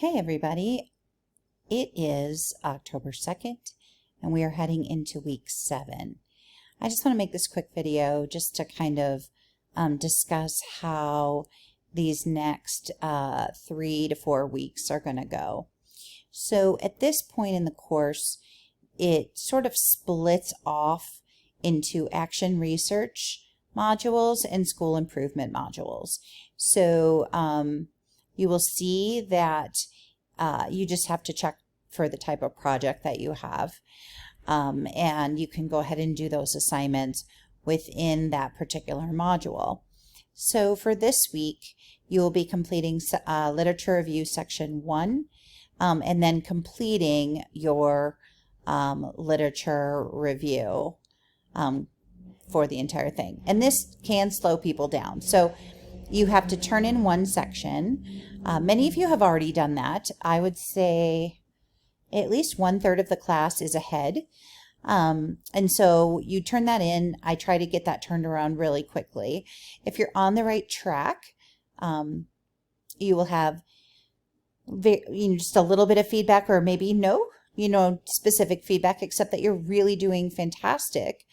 Hey everybody, it is October 2nd and we are heading into week 7. I just want to make this quick video just to kind of discuss how these next 3 to 4 weeks are going to go. So at this point in the course, it sort of splits off into action research modules and school improvement modules. So you will see that you just have to check for the type of project that you have. And you can go ahead and do those assignments within that particular module. So for this week, you will be completing Literature Review Section 1 and then completing your literature review for the entire thing. And this can slow people down. So you have to turn in one section. Many of you have already done that. I would say at least 1/3 of the class is ahead. And so you turn that in. I try to get that turned around really quickly. If you're on the right track, you will have just a little bit of feedback, or maybe no specific feedback, except that you're really doing fantastic.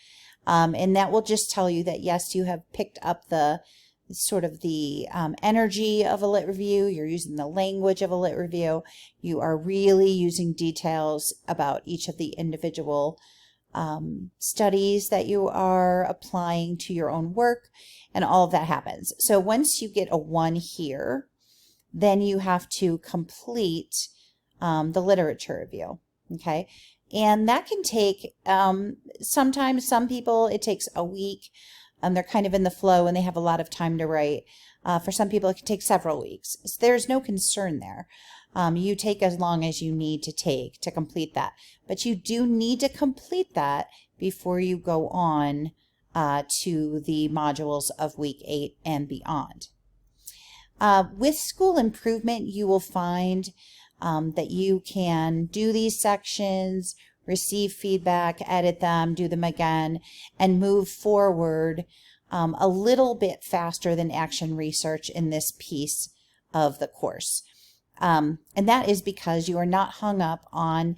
And that will just tell you that yes, you have picked up the sort of the energy of a lit review. You're using the language of a lit review. You are really using details about each of the individual studies that you are applying to your own work, and all of that happens. So once you get a 1 here, then you have to complete the literature review. Okay. And that can take, sometimes some people, it takes a week. They're kind of in the flow and they have a lot of time to write. For some people, it can take several weeks. So there's no concern there. You take as long as you need to take to complete that. But you do need to complete that before you go on to the modules of week 8 and beyond. With school improvement, you will find that you can do these sections, receive feedback, edit them, do them again, and move forward a little bit faster than action research in this piece of the course. And that is because you are not hung up on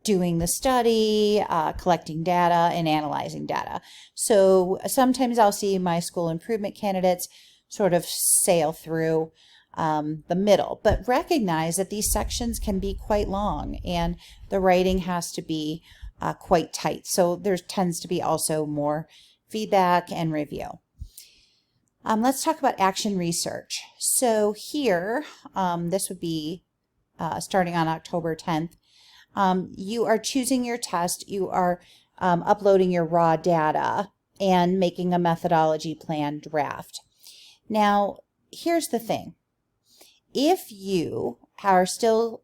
doing the study, collecting data, and analyzing data. So sometimes I'll see my school improvement candidates sort of sail through the middle, but recognize that these sections can be quite long and the writing has to be quite tight. So there tends to be also more feedback and review. Let's talk about action research. So here, this would be starting on October 10th. You are choosing your test. You are uploading your raw data and making a methodology plan draft. Now, here's the thing. If you are still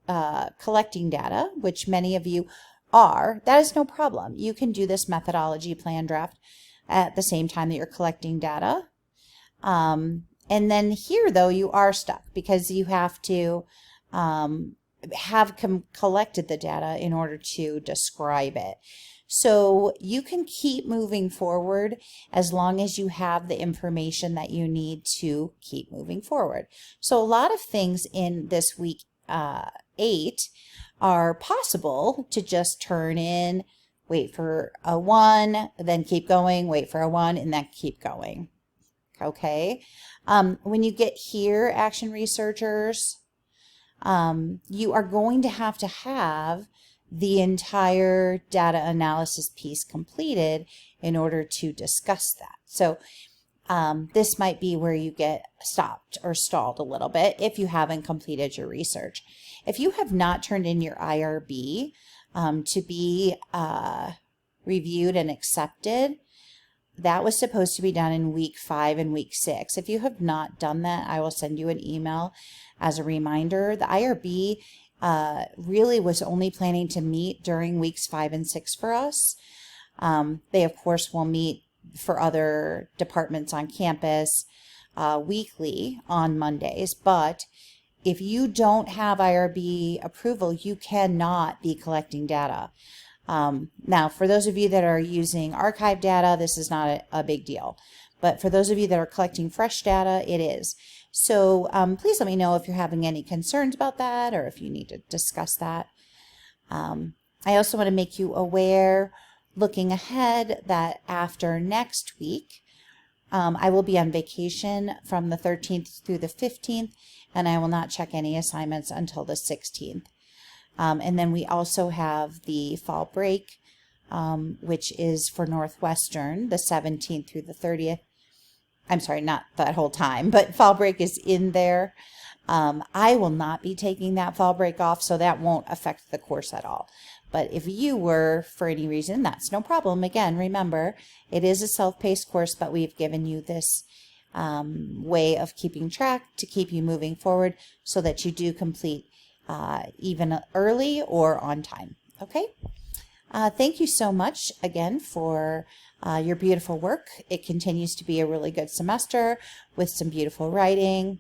collecting data, which many of you are, that is no problem. You can do this methodology plan draft at the same time that you're collecting data. And then here, though, you are stuck because you have to have collected the data in order to describe it. So you can keep moving forward as long as you have the information that you need to keep moving forward. So a lot of things in this week 8 are possible to just turn in, wait for a 1, then keep going, wait for a 1, and then keep going. Okay. When you get here, action researchers, you are going to have the entire data analysis piece completed in order to discuss that. So this might be where you get stopped or stalled a little bit if you haven't completed your research. If you have not turned in your IRB to be reviewed and accepted, that was supposed to be done in week 5 and week 6. If you have not done that, I will send you an email as a reminder. The IRB really was only planning to meet during weeks 5 and 6 for us. They, of course, will meet for other departments on campus weekly on Mondays. But if you don't have IRB approval, you cannot be collecting data. Now, for those of you that are using archive data, this is not a big deal. But for those of you that are collecting fresh data, it is. So please let me know if you're having any concerns about that or if you need to discuss that. I also want to make you aware, looking ahead, that after next week, I will be on vacation from the 13th through the 15th, and I will not check any assignments until the 16th. And then we also have the fall break, which is for Northwestern, the 17th through the 30th. I'm sorry, not that whole time, but fall break is in there. I will not be taking that fall break off, so that won't affect the course at all. But if you were, for any reason, that's no problem. Again, remember, it is a self-paced course, but we've given you this way of keeping track to keep you moving forward so that you do complete even early or on time. Okay? Thank you so much again for your beautiful work. It continues to be a really good semester with some beautiful writing.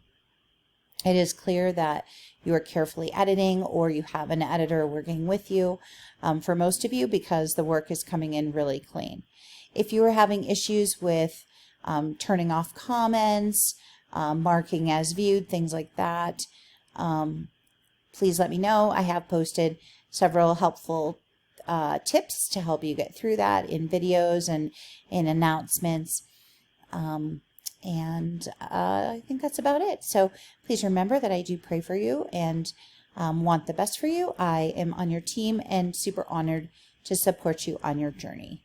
It is clear that you are carefully editing or you have an editor working with you for most of you, because the work is coming in really clean. If you are having issues with turning off comments, marking as viewed, things like that, please let me know. I have posted several helpful tips to help you get through that in videos and in announcements. I think that's about it. So please remember that I do pray for you and want the best for you. I am on your team and super honored to support you on your journey.